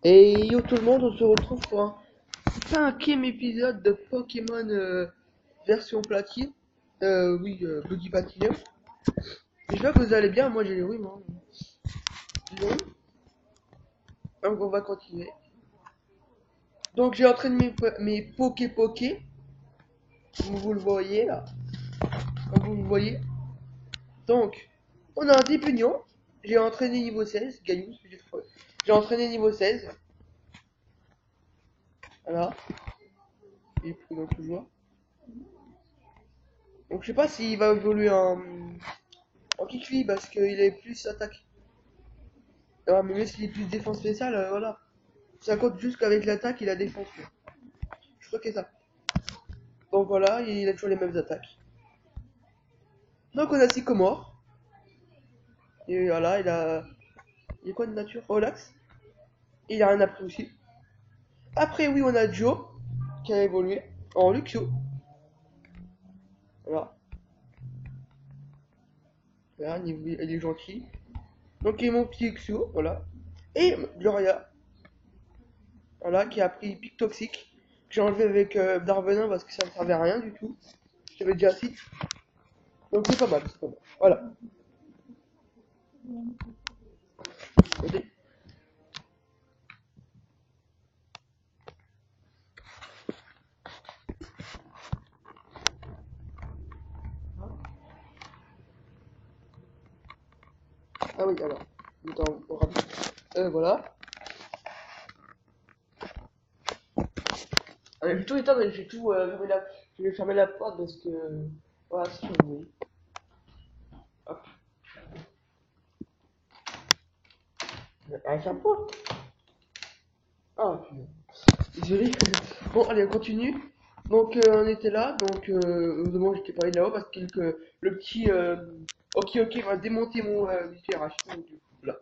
Et yo tout le monde, on se retrouve pour un cinquième épisode de Pokémon version platine. Buggy Platinum. J'espère que vous allez bien, moi j'ai oui moi. Non. Donc on va continuer. Donc j'ai entraîné mes Poké, comme vous le voyez là. Comme vous le voyez. Donc, on a un Dépunion. J'ai entraîné niveau 16, Gaillou, j'ai entraîné niveau 16. Voilà. Il est prudent toujours. Donc je sais pas s'il va évoluer en Kikli parce qu'il est plus attaque. Ah, mais même s'il est plus défense spéciale, voilà. Ça compte juste qu'avec l'attaque, il a défense. Je crois que c'est ça. Donc voilà, il a toujours les mêmes attaques. Donc on a Sycomore. Et voilà, il est quoi de nature? Relax. Il a un appris aussi. Après, oui, on a Joe qui a évolué en Luxio. Voilà. Voilà, il est gentil. Donc il est mon petit Luxio, voilà. Et Gloria, voilà, qui a pris Pic Toxique. Que j'ai enlevé avec Darvenin parce que ça ne servait à rien du tout. Je t'avais déjà dit. Donc c'est pas mal, c'est pas mal. Voilà. Ok. Ah oui, alors. Attends, on rappelle. Voilà. J'ai tout éteint, mais j'ai tout fermé la... Je vais fermer la porte parce que... Voilà, c'est tout, oui. Hop. Avec un pot. Ah, putain. Désolé. Bon, allez, on continue. Donc, on était là. Donc, heureusement, j'étais pas allé là-haut parce que le petit ok va démonter mon Mizirachi. Donc, du coup, là.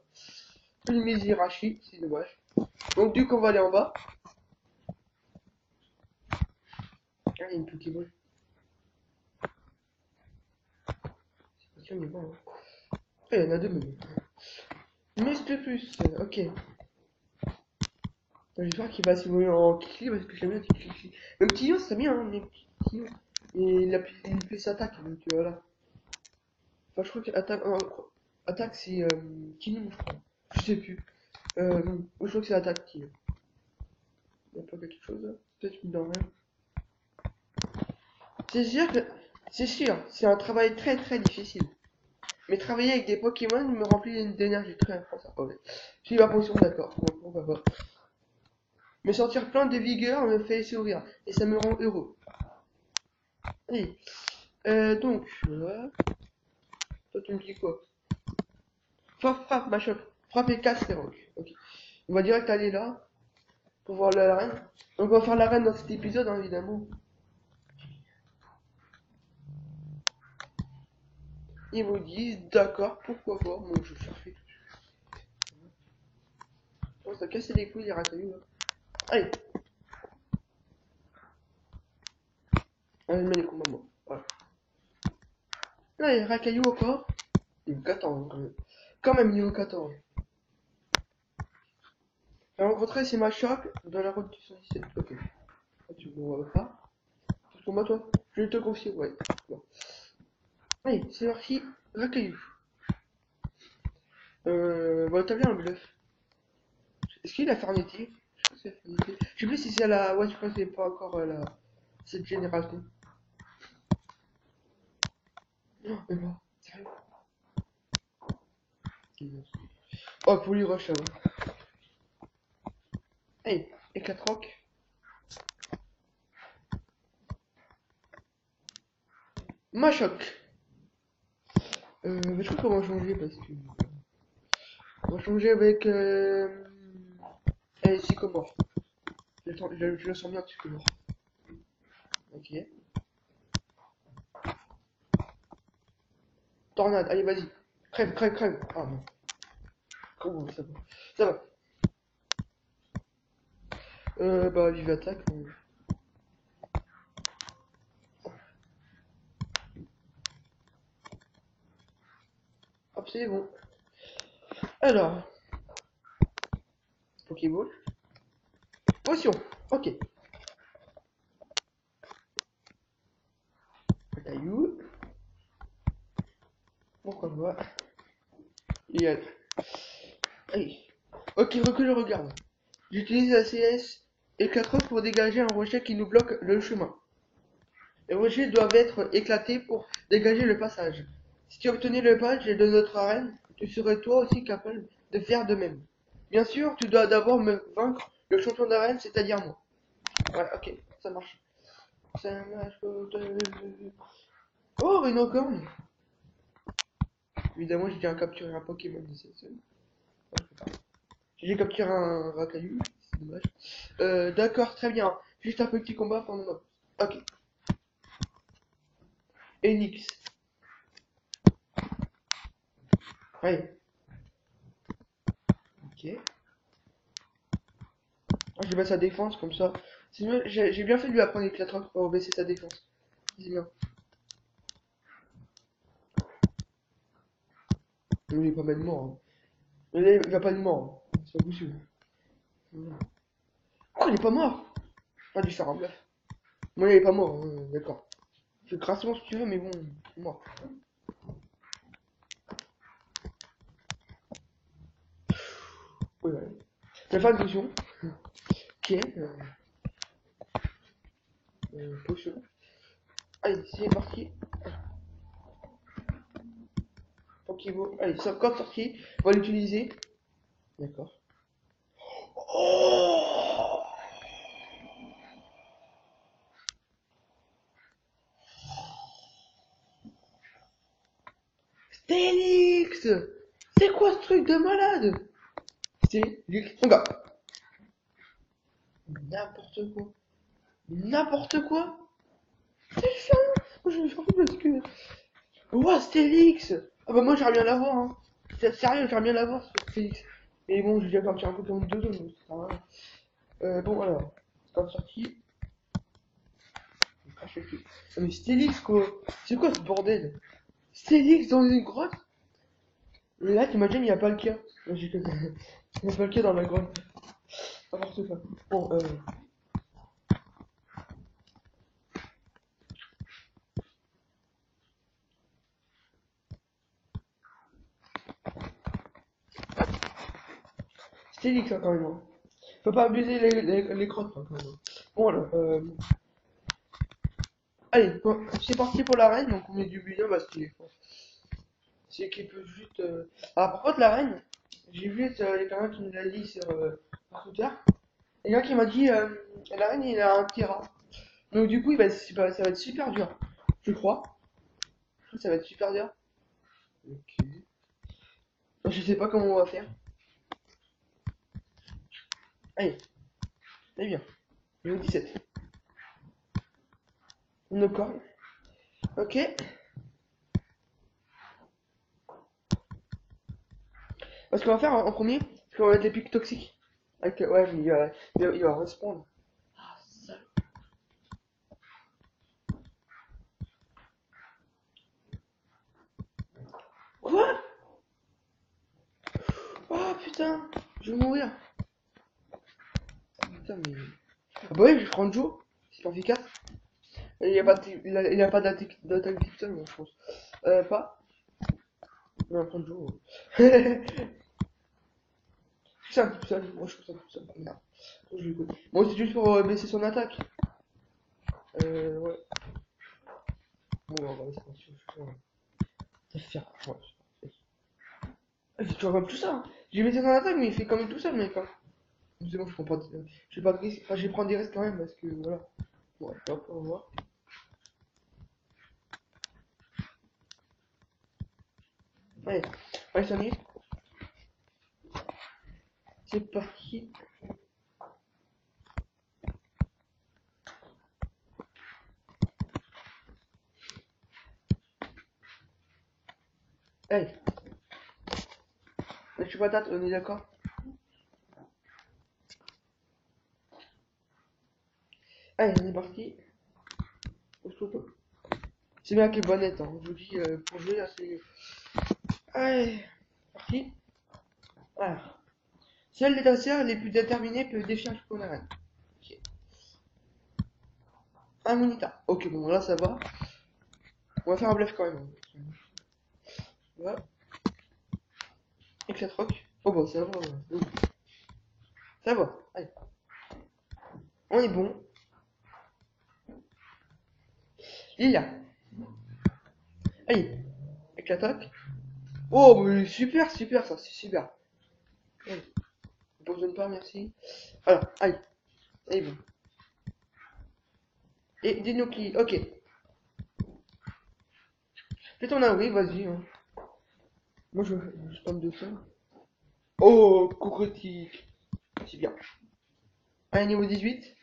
Le Mizirachi, c'est dommage. Donc, du coup, on va aller en bas. Ah, il y a une Pokéball. C'est pas sûr, mais bon. Hein. Ah, il y en a deux, mais. Mr. Plus, ok. J'espère qu'il va s'évoluer en Kikli parce que j'aime bien Kikli. Même Tio, c'est bien, hein, mais Tio. Et il fait sa attaque, donc voilà. Enfin, je crois que attaque c'est Kinou, je crois. Je sais plus. Non, je crois que c'est attaque Tio. Il y a pas quelque chose là? Peut-être qu'il dans rien. C'est sûr que. C'est sûr, c'est un travail très très difficile. Mais travailler avec des Pokémon me remplit d'énergie très intense. Oh, ouais. Je suis ma potion, d'accord. Bon, pourquoi pas. Me sentir plein de vigueur me fait sourire. Et ça me rend heureux. Oui. Donc, voilà. Toi, tu me dis quoi? Frappe, machin. Frappe et casse les rocs. Ok. On va direct aller là pour voir l'arène. Donc, on va faire l'arène dans cet épisode, hein, évidemment. Ils vous disent, d'accord, pourquoi pas. Bon, je cherche. Oh, ça casse les couilles, les racailloux, là. Allez. Allez, je mets les combats, moi. Voilà. Allez, racailloux encore. Niveau 14, quand même. Quand même, niveau 14. J'ai rencontré c'est ma choc dans la route du 117. Ok. Ah, tu me vois pas. Pour moi, toi, je te confie, ouais. Bon. Allez, c'est parti. Racaillou. Bon, t'as bien un bluff. Est-ce qu'il a Fernetti? Je crois que c'est Fernetti. Je sais plus si c'est la. Ouais, je crois que c'est pas encore cette génération. Non, mais bon, sérieux. Oh, pour lui rush, hein. Hey, éclat rock. Ma choc. Mais je crois qu'on va changer parce que. On va changer avec. Allez, Sycomore. Je le sens bien, Sycomore. Ok. Tornade, allez, vas-y. Crève, crève, crève. Ah non. Comment ça va? Ça va. Bah, vive attaque. Hop, c'est bon. Alors, Pokéball. Potion. Ok. Caillou. Pourquoi pas. Et allez. Ok, recule, regarde. J'utilise la CS et 4 pour dégager un rocher qui nous bloque le chemin. Les rochers doivent être éclatés pour dégager le passage. Si tu obtenais le badge de notre arène, tu serais toi aussi capable de faire de même. Bien sûr, tu dois d'abord me vaincre le champion d'arène, c'est-à-dire moi. Ouais, ok, ça marche. Ça marche. Oh, une corne. Évidemment, j'ai déjà capturé un Pokémon de cette zone. J'ai capturé un Rakalu, c'est dommage. D'accord, très bien. Juste un petit combat pendant ma pause. Ok. Enix. Ouais. Ok. Ah, je vais mettre sa défense comme ça. J'ai bien fait de lui apprendre les 4 heures pour baisser sa défense. C'est bien. Mais il est pas mal mort. Hein. Mais là, il va pas de mort. Hein. C'est pas possible. Oh, il est pas mort. Pas dû faire un bluff. Moi, il est pas mort. Hein. D'accord. Fais grassement si tu veux, mais bon, il est mort. Ouais, ouais. T'as pas de potion. Ok. Potion. Allez, c'est parti. Pokéball. Allez, 50 sorties. On va l'utiliser. D'accord. Oh, Stélix. C'est quoi ce truc de malade? Stélix. Regarde. N'importe quoi. N'importe quoi. C'est ça. Moi, je me suis parce que... Ouah, Stélix. Ah bah moi, j'aimerais bien l'avoir. Hein. Sérieux, j'aimerais bien l'avoir, ce Stélix. Mais bon, j'ai déjà parti un peu comme deux zones. Bon, alors. C'est pas sorti. Ah, mais Stélix, quoi. C'est quoi ce bordel? Stélix dans une grotte? Et là, t'imagines, il n'y a pas le cas. Il n'y a pas le cas dans la grotte. N'importe quoi. Bon, Stélix, hein, quand même. Hein. Faut pas abuser les grottes, hein, quand même. Bon, alors, allez, bon, c'est parti pour l'arène. Donc, on met du butin parce qu'il est fort. C'est qu'il peut juste. Ah, par contre, l'arène, j'ai vu, il y a quelqu'un qui me l'a dit sur Twitter. Il y a quelqu'un qui m'a dit, l'arène, il a un tir. Donc, du coup, ça va être super dur. Je crois. Je trouve que ça va être super dur. Ok. Je sais pas comment on va faire. Allez, c'est bien. Niveau 17. Une corne. Ok. Ce qu'on va faire en premier, c'est qu'on va mettre les pics toxiques. Avec, ouais, mais il va respawn. Ah, sale. Quoi? Oh putain, je vais mourir. Putain, mais. Ah bah ouais, je prends Joe. C'est pas efficace. Il a pas d'attaque type seul, je pense. Pas. On va prendre Joe. C'est un type seul. Moi, je trouve ça tout seul. Merde. Faut que je l'écoute. Moi, c'est juste pour baisser son attaque. Ouais. Bon, on va laisser ça. Ça fait faire. Ouais. Ah, c'est toujours comme tout ça. Hein. J'ai baissé son attaque, mais il fait quand même tout seul, mec. Hein. C'est bon, je prends pas de... Je vais pas de risque. Enfin, je vais prendre des risques quand même parce que voilà. Ouais, hop, on va voir. Allez, allez, ça y est. C'est parti. Allez, je suis patate, on est d'accord? Allez, on est parti. C'est bien avec les bonnettes, hein. Je vous dis, pour jouer là, c'est. Allez, parti. Alors, seuls les danseurs les plus déterminés peuvent défier un champion d'arène. Un Monita. Ok, bon, là, ça va. On va faire un bluff quand même. Voilà. Éclat rock. Oh, bah, ça va. Ça va. Allez. On est bon. Lilia. Allez. Éclat rock. Oh, mais super, super, ça, c'est super. Allez. Pas besoin de pas, merci. Alors, allez. Allez, bon. Et des gnocchis, ok. Fais ton oui, vas-y. Hein. Moi, je spam de ça. Oh, cocotique. C'est bien. Allez, niveau 18.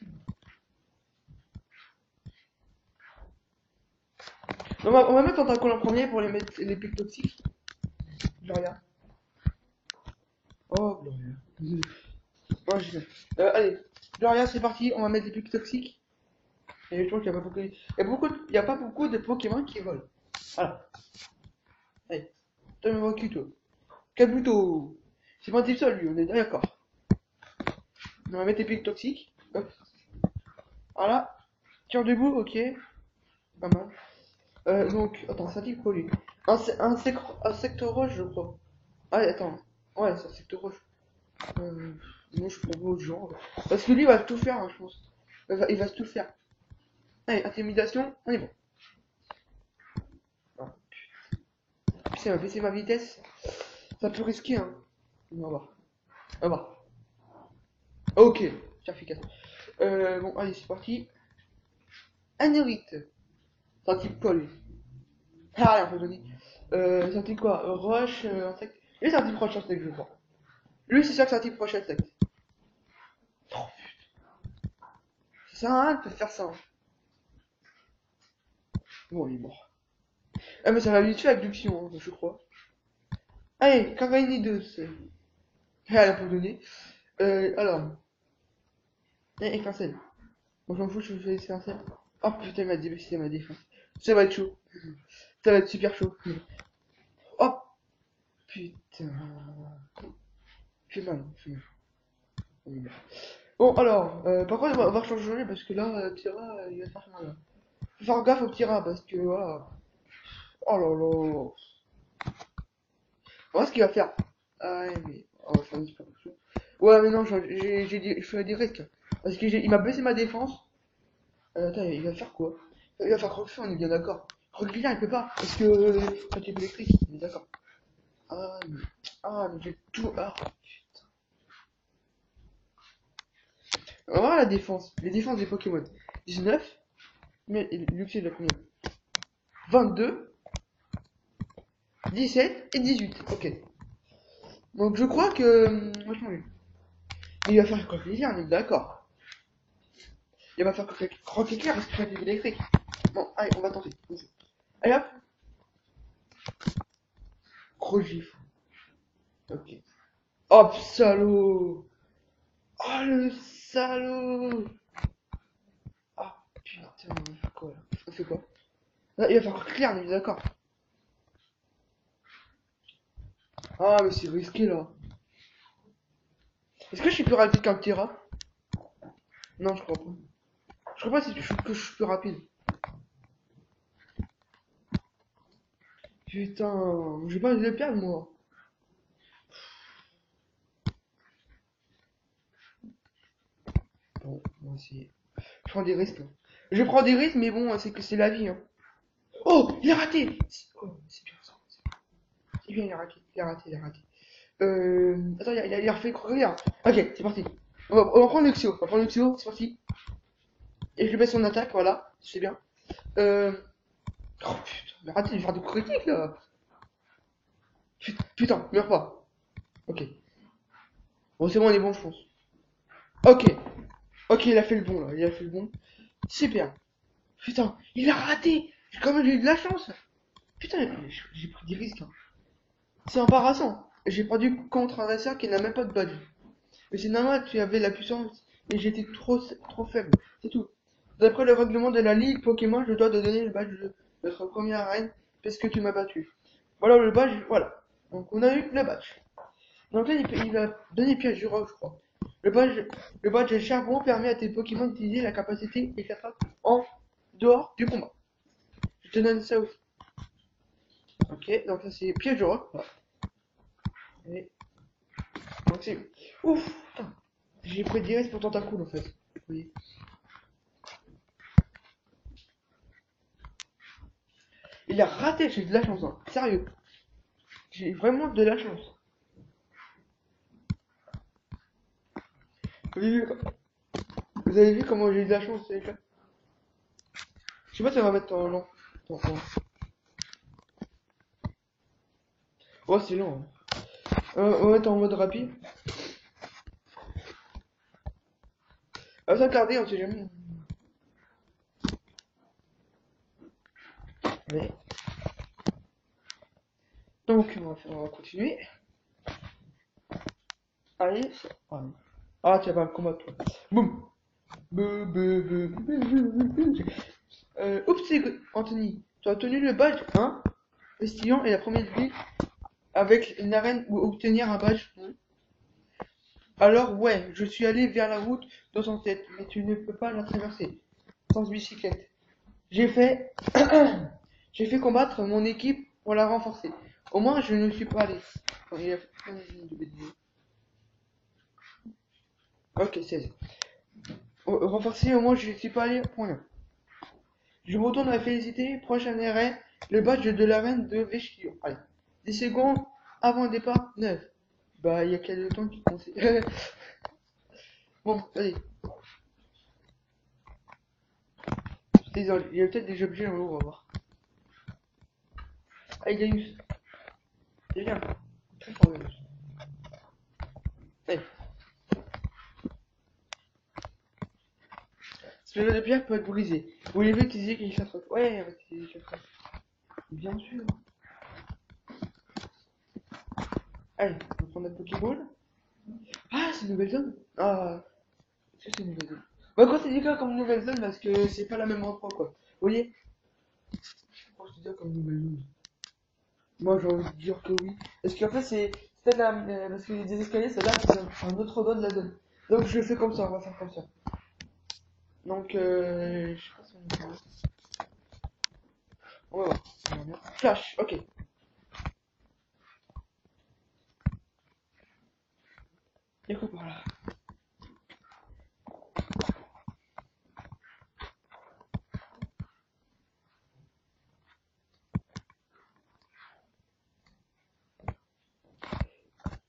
On va mettre en tant en premier pour les mettre les pics toxiques. Gloria. Oh, Gloria. Oh, allez, Gloria, c'est parti. On va mettre les pics toxiques. Et je trouve qu'il n'y a pas beaucoup. Il y a pas beaucoup de Pokémon qui volent. Voilà. Allez, toi, me vois cul, toi. Kabuto. C'est pas un type seul, lui, on est d'accord. On va mettre les pics toxiques. Hop. Voilà. Tire debout, ok. Pas mal. Donc, attends, c'est un type quoi lui? Un secteur rouge, je crois. Ah, attends. Ouais, c'est un secteur rouge. Moi, je prends autre genre. Parce que lui, il va tout faire, hein, je pense. Il va tout faire. Allez, intimidation, on est bon. Ah, putain, il va baisser ma vitesse. Ça peut risquer, hein. On va voir. On va voir. Ok, c'est efficace. Bon, allez, c'est parti. Anévite. C'est un type quoi lui? Ah, il a un peu donné. C'est un type quoi? Roche, insecte. Lui, c'est un type roche insecte, je crois. Lui, c'est sûr que c'est un type roche insecte. Oh, ça sert à rien de faire ça. Hein. Bon, il est mort. Ah, mais ça va habituer à l'abduction, hein, je crois. Allez, Carinidos. Ah, elle a pas donné. Alors. Eh, étincelle. Bon, j'en fous, je fais étincelle. Oh putain, il m'a débaissé ma défense. Ça va être chaud. Ça va être super chaud. Oh putain. Fait mal, fait mal. Bon, alors, par contre, on va changer parce que là, Tira, il va faire mal. Faut faire gaffe au Tira parce que, voilà. Oh là là. Voilà ce qu'il va faire. Ah, ouais, mais. Oh, ça me dit pas quelque chose. Ouais, mais non, je fais des risques. Parce que il m'a baissé ma défense. Attends, il va faire quoi? Il va faire croque-feu, on est bien d'accord. Croque-vilain, il peut pas. Parce que. Quand il est électrique, on est d'accord. Ah, mais. Ah, mais j'ai tout. Ah, putain. On va voir la défense. Les défenses des Pokémon. 19. Mais Luxie, il a combien? 22, 17 et 18. Ok. Donc je crois que. Vachement mieux. Mais il va faire croque-vilain, on est d'accord. Il va faire croque-éclair parce que c'est électrique. Bon, allez, on va tenter. Allez hop. Gros gifle. Ok. Hop, salaud. Oh le salaud. Ah putain, on va faire quoi là? On fait quoi? Là, il va faire clair, on est d'accord. Ah mais c'est risqué là. Est-ce que je suis plus rapide qu'un petit rat? Non, je crois pas. Je crois pas que je suis plus rapide. Putain, j'ai pas envie de le perdre moi. Bon, moi aussi. Je prends des risques. Hein. Je prends des risques, mais bon, c'est que c'est la vie. Hein. Oh, il a raté. Oh, c'est bien ça. C'est bien, il a raté. Il a raté, il a raté. Attends, il a refait courir. Ok, c'est parti. On va prendre Luxio. On va prendre Luxio, c'est parti. Et je lui baisse son attaque, voilà. C'est bien. Euh... Oh putain, il a raté, il va faire des coups critiques là. Putain, meurs pas. Ok. Bon, c'est bon, on est bon, je pense. Ok. Ok, il a fait le bon là. Il a fait le bon. Super. Putain, il a raté. Quand même, j'ai eu de la chance. Putain, j'ai pris des risques. Hein. C'est embarrassant. J'ai perdu contre un adversaire qui n'a même pas de badge. Mais c'est normal, tu avais la puissance et j'étais trop faible. C'est tout. D'après le règlement de la Ligue Pokémon, je dois te donner le badge de notre première arène parce que tu m'as battu. Voilà le badge, voilà. Donc on a eu le badge. Donc là, il va donner piège du rock, je crois. Le badge charbon permet à tes Pokémon d'utiliser la capacité éclatante en dehors du combat. Je te donne ça aussi. Ok, donc ça c'est piège de roc. Et... donc c'est... ouf, putain. J'ai pris direct pour tentacule en fait. Vous voyez. Il a raté, j'ai de la chance, hein. Sérieux. J'ai vraiment de la chance. Vous avez vu comment j'ai eu de la chance, c'est ça? Je sais pas si ça va mettre en long. Attends. Oh, c'est long. Hein. On va mettre en mode rapide. Ah, ça garder, on sait jamais. Mais... donc, on va continuer. Allez, ah, tu vas pas me combattre, toi. Boum. Oups, c'est Anthony. Tu as obtenu le badge 1. Postillon est la première ville avec une arène où obtenir un badge. Alors, ouais, je suis allé vers la route 207, mais tu ne peux pas la traverser sans bicyclette. J'ai fait, j'ai fait combattre mon équipe pour la renforcer. Au moins, je ne suis pas allé. Enfin, il a fait plein de bêtises. Ok, 16. Renforcer, au moins, je ne suis pas allé pour rien. Je retourne à féliciter. Prochain arrêt, le badge de l'arène de Véchillon. Allez. 10 secondes avant le départ, 9. Bah, il y a quel temps qui compte. Bon, allez. Désolé, il y a peut-être des objets en haut, on va voir. Ah, il y a eu. C'est bien. Très fort, Ganus. Allez. Ce jeu de pierre peut être brisé. Vous voulez utiliser qu'il fasse. Ouais, on va utiliser qu'il fasse. Bien sûr. Allez, on va prendre la Pokéball. Ah, c'est une nouvelle zone. Ah, est-ce que c'est une nouvelle zone? Bah, quand c'est dit quoi comme nouvelle zone, parce que c'est pas la même endroit, quoi. Vous voyez? Pourquoi je te dis comme nouvelle zone? Moi, j'ai envie de dire que oui. Parce qu'en fait, c'est peut-être la. Parce qu'il y a des escaliers, c'est là, c'est un autre endroit de la zone. Donc, je fais comme ça, on va faire comme ça. Donc, je sais pas si on va. On va voir. Flash, ok. Y'a quoi par là?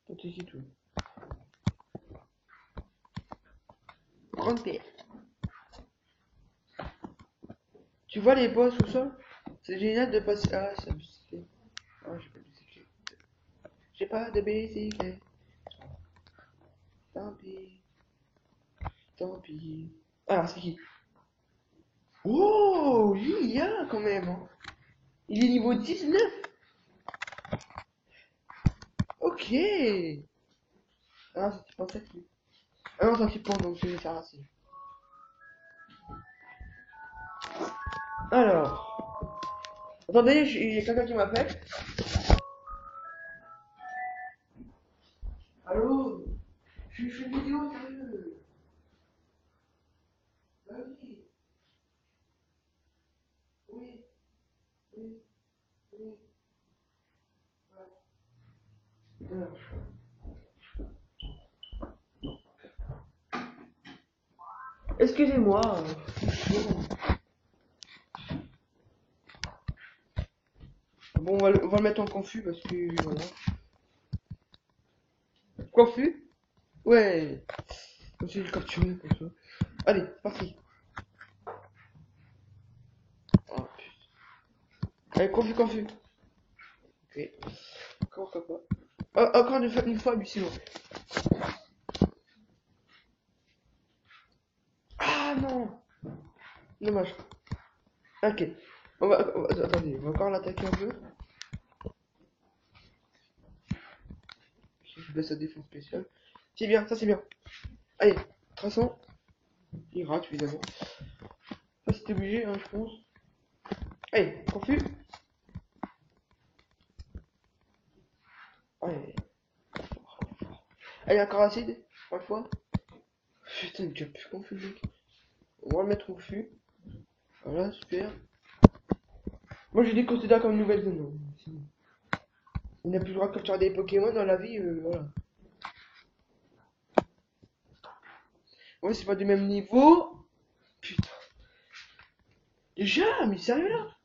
Toi, t'es qui, toi? Grande pierre. Tu vois les boss au sol? C'est génial de passer. Ah, ça me fait. Ah, j'ai pas de bicyclette. J'ai pas de bicyclette. Tant pis. Tant pis. Alors, c'est qui? Oh, lui, il y a quand même. Hein. Il est niveau 19. Ok. Ah, c'est pas ça qui. Ah non, c'est un petit pont, donc je vais faire ainsi. Alors. Attendez, il y a quelqu'un qui m'appelle. Allô? Je fais une vidéo, sérieux. Bah oui. Oui. Oui. Oui. Ouais. Alors. Excusez-moi. Bon, on va le mettre en confus parce que voilà. Confus? Ouais. Comme si je le capturais comme ça. Allez, parti. Oh, allez, confus. Ok. Encore pas. Oh, encore une fois, lui, sinon. Ah non! Dommage. Ok. Attendez, on va encore l'attaquer un peu. Je baisse sa défense spéciale. C'est bien, ça c'est bien. Allez, traçons. Il rate évidemment. Ça c'était obligé, hein, je pense. Allez, confus. Allez. Allez, encore acide. Une fois. Putain, il est déjà plus confus, mec. On va le mettre au fût. Voilà, super. Moi, je les considère comme une nouvelle zone. Sinon, il n'a plus le droit de capturer des Pokémon dans la vie, voilà. Ouais, c'est pas du même niveau. Putain. Déjà, mais sérieux là?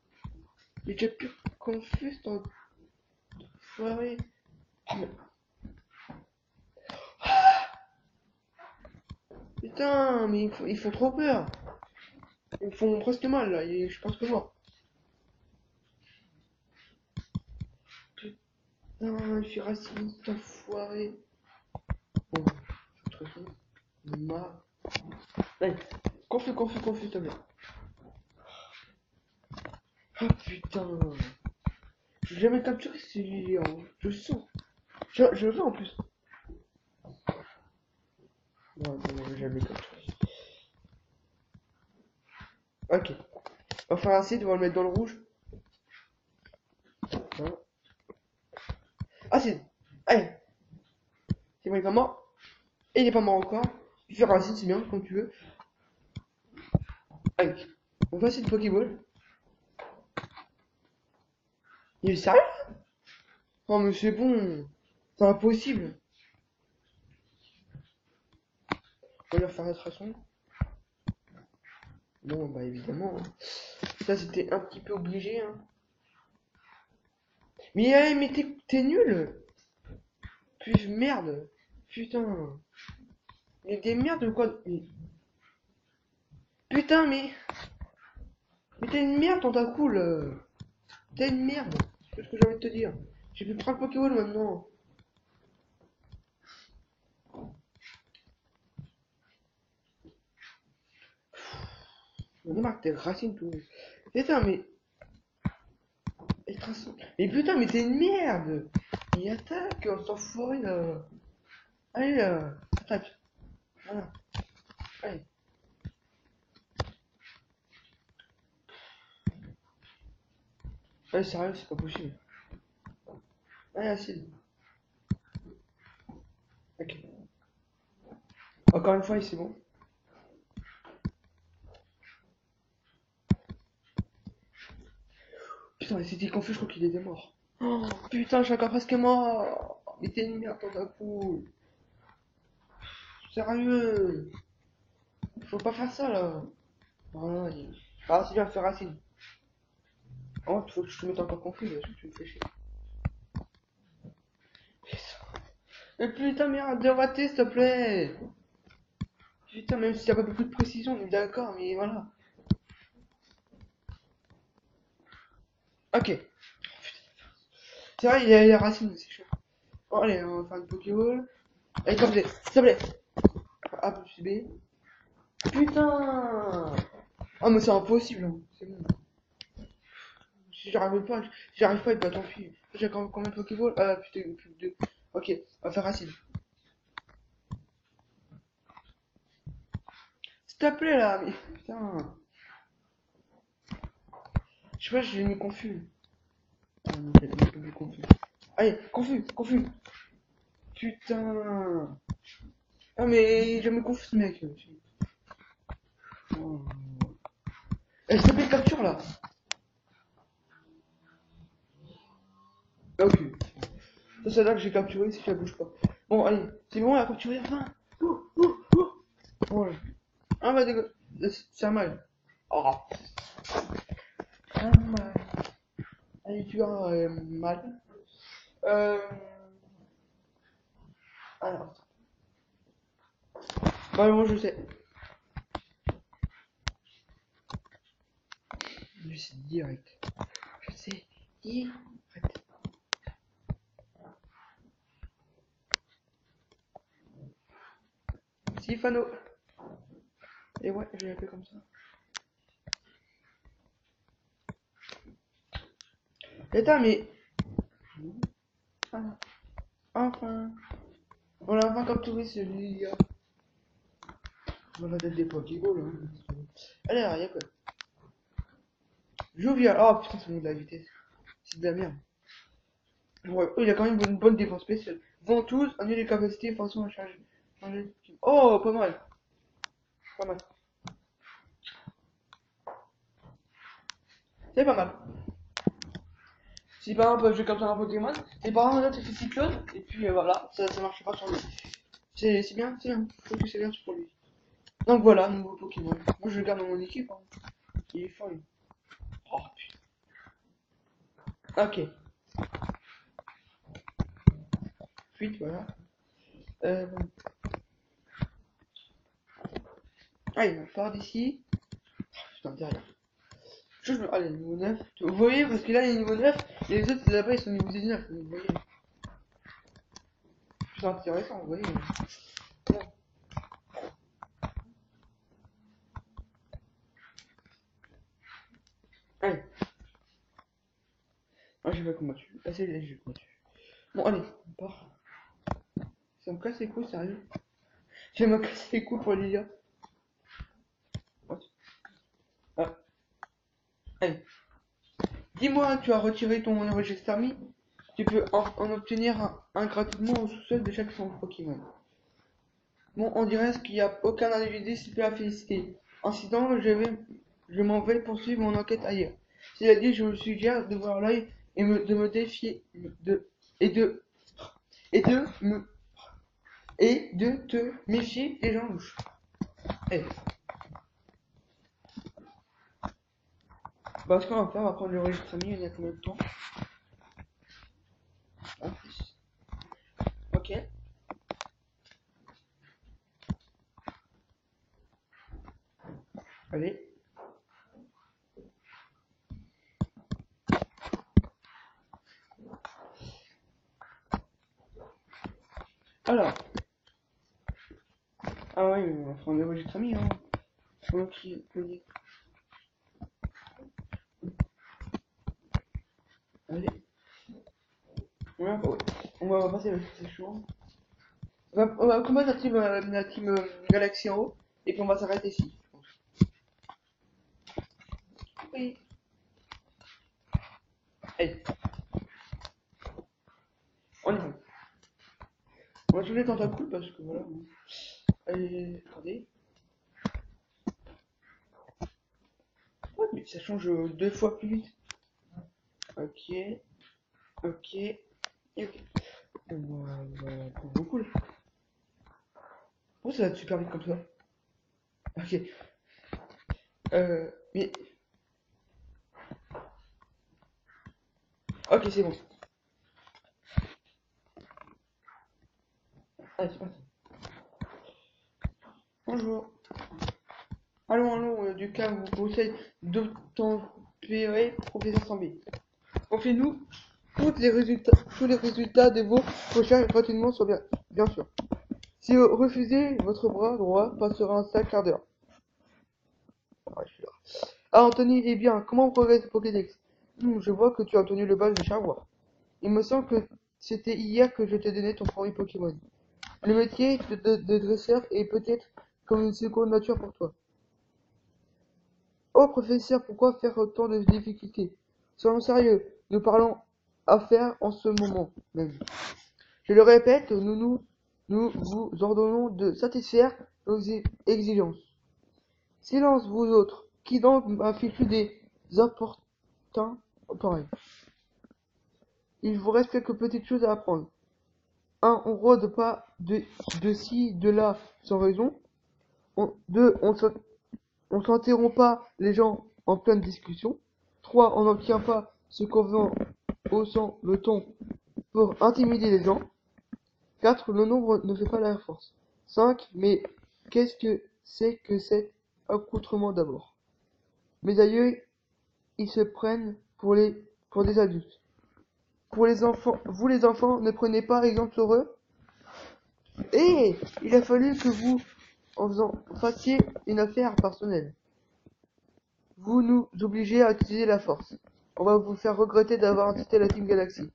Il est déjà plus confus, ton foiré. Oh, mais... Putain, mais ils font trop peur. Ils me font presque mal là, je pense que mort. Putain, je suis raciste, enfoiré. Bon, je suis trop ma. Allez, confus, s'il te plaît. Ah putain. Je vais jamais capturer ces lions. Je sens. Je veux en plus. Ouais, bon, je vais jamais capturer. Ok. On va faire acide, on va le mettre dans le rouge. Voilà. Acide. Allez. C'est bon, il est pas mort. Et il est pas mort encore. Tu fais acide, c'est bien, comme tu veux. Allez. On va essayer de Pokéball. Il est sérieux? Oh, mais c'est bon. C'est impossible. On va leur faire notre façon. Bon, bah évidemment. Ça, c'était un petit peu obligé. Hein. Mais t'es nul. Puis merde. Putain. Mais des merdes ou quoi? Putain, mais t'es une merde, tentacule. T'es une merde. C'est ce que j'ai envie de te dire. J'ai pu prendre Pokéball maintenant. J'en ai marre que tes racines tout. Putain, mais. Mais putain, mais t'es une merde. Il attaque, on s'en fout là. Allez là. Attaque. Voilà. Allez. Allez, sérieux, c'est pas possible. Allez, acide. Ok. Encore une fois, c'est bon. Putain, c'était confus, je crois qu'il était mort. Oh, putain, je suis encore presque mort. Mais t'es une merde, tentacule. Sérieux. Faut pas faire ça là. Voilà. Ah, si, viens faire racine. Oh, faut que je te mette encore confus, là, tu me fais chier. Mais putain, merde, de rater, s'il te plaît. Putain, même s'il y a pas beaucoup de précision, on est d'accord, mais voilà. Ok. C'est vrai, il y a les racines, c'est chaud. Bon, allez, on va faire une Pokéball. Allez, s'il te plaît. A plus B. Putain. Ah, mais c'est impossible, hein. C'est bon. Si j'arrive pas, et bah tant pis. J'ai combien de Pokéball? Ah, putain, plus de deux. Ok, on va faire racine. S'il te plaît, là, mais putain. Je sais pas, je l'ai mis confus. Ah, non, j'ai mis un peu plus confus. Allez, confus. Putain. Ah, mais je me confus, ce mec. Oh. Eh, s'il te plaît, capture, là. Ah, ok. Ça, c'est là que j'ai capturé si ça bouge pas. Bon, allez, c'est bon, elle a capturé, enfin. Bon, ah, bah, dégueu. C'est un mal. Oh. Un mal. Allez, tu as mal. Euh. Alors. Bah, moi, je sais. Je sais direct. Je sais direct. Sifano. Et ouais, je l'ai appelé comme ça. Attends, mais. Ah, enfin. On l'a enfin capturé celui-là. On va peut-être des Pokéballs, hein. Allez, y'a quoi? Jovial. Oh putain, c'est le nom de la vitesse. C'est de la merde. Ouais, il a quand même une bonne défense spéciale. Ventouse, annule les capacités, façon à charger. Oh, pas mal. Pas mal. C'est pas mal. Si par exemple je capture un Pokémon, et par exemple là tu fais Cyclone, et puis voilà, ça marche pas sur lui. C'est bien, c'est bien. Je trouve que c'est bien pour lui. Donc voilà, nouveau Pokémon. Moi je le garde dans mon équipe. Hein. Il est fort lui. Oh putain. Ok. Fuite, voilà. Bon. Allez, on part d'ici. Putain, derrière. Allez, niveau 9. Vous voyez, parce que là il est niveau 9, et les autres là-bas ils sont niveau 19. Vous voyez. C'est intéressant, vous voyez. Bon. Allez. Ah, j'ai pas combattu. Ah, c'est là, j'ai combattu. Bon, allez, on part. Ça me casse les couilles, sérieux. Je vais me casser les couilles pour Lilia. What? Ah, allez. Dis-moi, tu as retiré ton registre Army. Tu peux en obtenir un gratuitement au sous-sol de chaque centre Pokémon. Bon, on dirait qu'il n'y a aucun individu super à féliciter. Incident, je m'en vais poursuivre mon enquête ailleurs. Cela dit, je vous suggère de voir l'œil et de me défier et de et de me et de te méfier des gens louches. Eh. Bah, ce qu'on va faire, on va prendre le registre ami, il y a combien de temps? Ah, ok. Allez. Alors. Ah oui, on va prendre le registre ami, hein. Ok. Allez. Ouais, ouais. On va passer le c'est chaud. On va combattre la team Galaxy en haut, et puis on va s'arrêter ici. Oui. Allez. On y va. On va changer de tentacule parce que voilà. Allez, attendez. Ouais, mais ça change 2 fois plus vite. Ok. Ok. Et ok. Voilà, beaucoup là. Pourquoi ça va super vite comme ça? Ok. Mais. Ok, c'est bon. Allez, c'est parti. Bonjour. Allons, du cas où vous conseille d'obtempérer, professeur Sambé. Confiez-nous tous les résultats de vos recherches gratuitement sur bien sûr. Si vous refusez, votre bras droit passera un sale quart d'heure. Ah, je suis là. Ah, Anthony, eh bien, comment progresse le Pokédex? Je vois que tu as obtenu le badge de Charrois. Il me semble que c'était hier que je t'ai donné ton premier Pokémon. Le métier de dresseur est peut-être comme une seconde nature pour toi. Oh, professeur, pourquoi faire autant de difficultés? Soyons sérieux, nous parlons affaires en ce moment même. Je le répète, nous vous ordonnons de satisfaire nos exigences. Silence, vous autres. Qui donc m'a fichu des opportuns pareils? Il vous reste quelques petites choses à apprendre. 1. On rôde pas de ci, de là, sans raison. 2. On s'interrompt pas les gens en pleine discussion. 3. On n'obtient pas ce qu'on veut haussant le ton pour intimider les gens. 4. Le nombre ne fait pas la force. 5. Mais qu'est-ce que c'est que cet accoutrement d'abord? Mes aïeux, ils se prennent pour des adultes. Pour les enfants, vous les enfants, ne prenez pas exemple sur eux. Et il a fallu que vous fassiez une affaire personnelle. Vous nous obligez à utiliser la force. On va vous faire regretter d'avoir incité la Team Galaxy.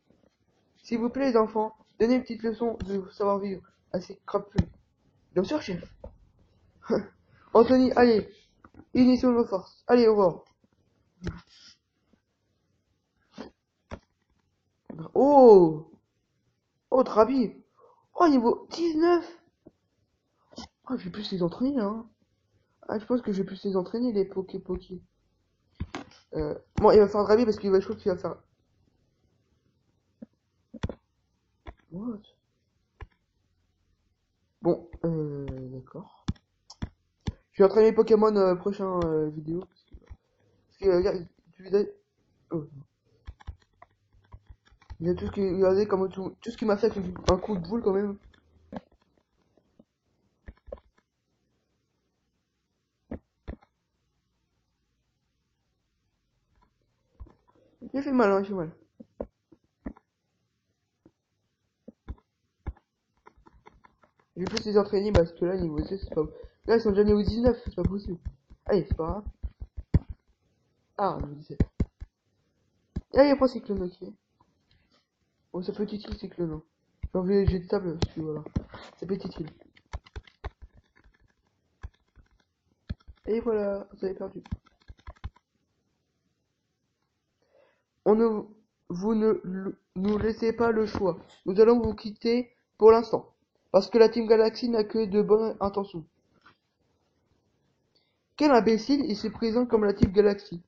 S'il vous plaît les enfants, donnez une petite leçon de savoir-vivre à ces crapules. Bien sûr, chef. Anthony, allez, unissons nos forces. Allez, au revoir. Oh! Oh, Trabi! Oh, niveau 19! Oh, je vais plus les entraîner, hein. Ah, je pense que je vais plus les entraîner, les Poké. Bon, il va faire Drabi parce qu'il va, je crois qu'il va faire. What? Bon, d'accord. Je vais entraîner Pokémon prochain vidéo. Parce que regarde, tu lui oh, il y a tout ce qui. Regardez comment tout ce qui m'a fait avec un coup de boule quand même. Il fait mal, hein, il fait mal. Je vais plus les entraîner parce que là, niveau 16, c'est pas. Là, ils sont déjà niveau 19, c'est pas possible. Allez, c'est pas grave. Ah, niveau 17. Et là, il y a pas Cyclone, ok. Bon, ça peut être utile, Cyclone. J'ai des tables, parce que voilà. Ça peut être utile. Et voilà, vous avez perdu. On ne, vous ne nous laissez pas le choix. Nous allons vous quitter pour l'instant. Parce que la Team Galaxy n'a que de bonnes intentions. Quel imbécile, il se présente comme la Team Galaxy.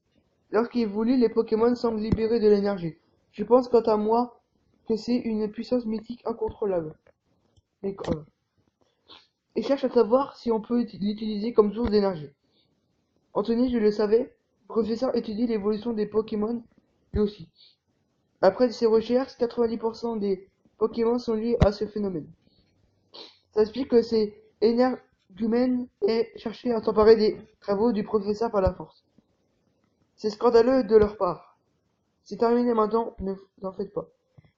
Lorsqu'il évolue, les Pokémon semblent libérer de l'énergie. Je pense quant à moi que c'est une puissance mythique incontrôlable. Mais, et cherche à savoir si on peut l'utiliser comme source d'énergie. Anthony, je le savais, le professeur étudie l'évolution des Pokémon lui aussi. Après ses recherches, 90% des Pokémon sont liés à ce phénomène. Ça explique que ces énergumènes aient cherché à s'emparer des travaux du professeur par la force. C'est scandaleux de leur part. C'est terminé maintenant, ne vous en faites pas.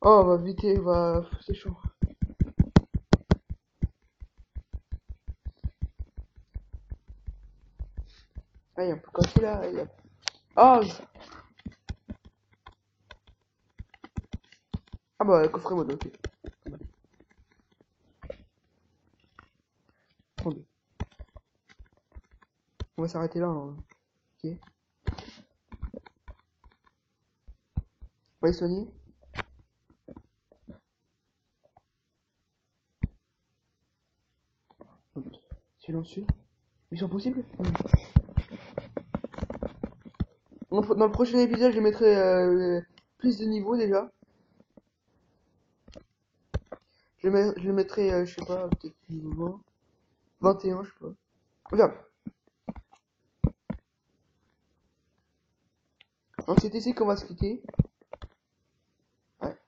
Oh, va vite, va, c'est chaud. Ah, il y a un peu cassé là. Ah, ah bah, le coffret mode, ok. Attendez. On va s'arrêter là, hein. Ok. On va les soigner. Silencieux. Mission possible. Dans le prochain épisode, je mettrai plus de niveaux déjà. Je le mettrai, je sais pas, peut-être niveau 20, 21, je sais pas. Regarde. Donc c'est ici qu'on va se quitter. Ouais.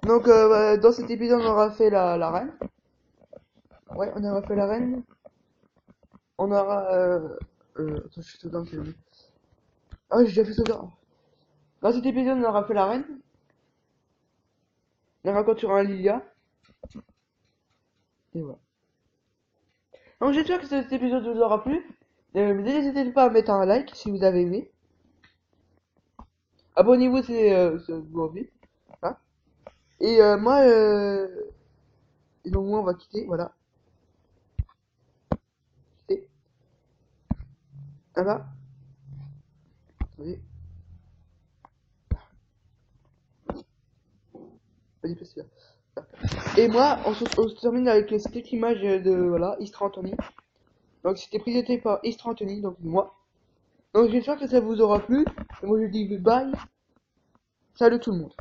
Donc bah, dans cet épisode, on aura fait la reine. Ouais, on aura fait la reine. On aura... attends, je suis dedans, c'est lui. Ah, j'ai déjà fait ça. Dans cet épisode, on aura fait la reine. On aura rencontré un Lilia. Et voilà. Donc j'espère que cet épisode vous aura plu. N'hésitez pas à mettre un like si vous avez aimé. Abonnez-vous si vous avez envie. Hein. Et moi, et donc moi on va quitter, voilà. Quitter. Là-bas. Attendez. Vas-y, passe là. Et moi, on se termine avec cette image de, voilà, Istra Anthony. Donc c'était présenté par Istra Anthony, donc moi. Donc j'espère que ça vous aura plu. Et moi je dis bye. Salut tout le monde.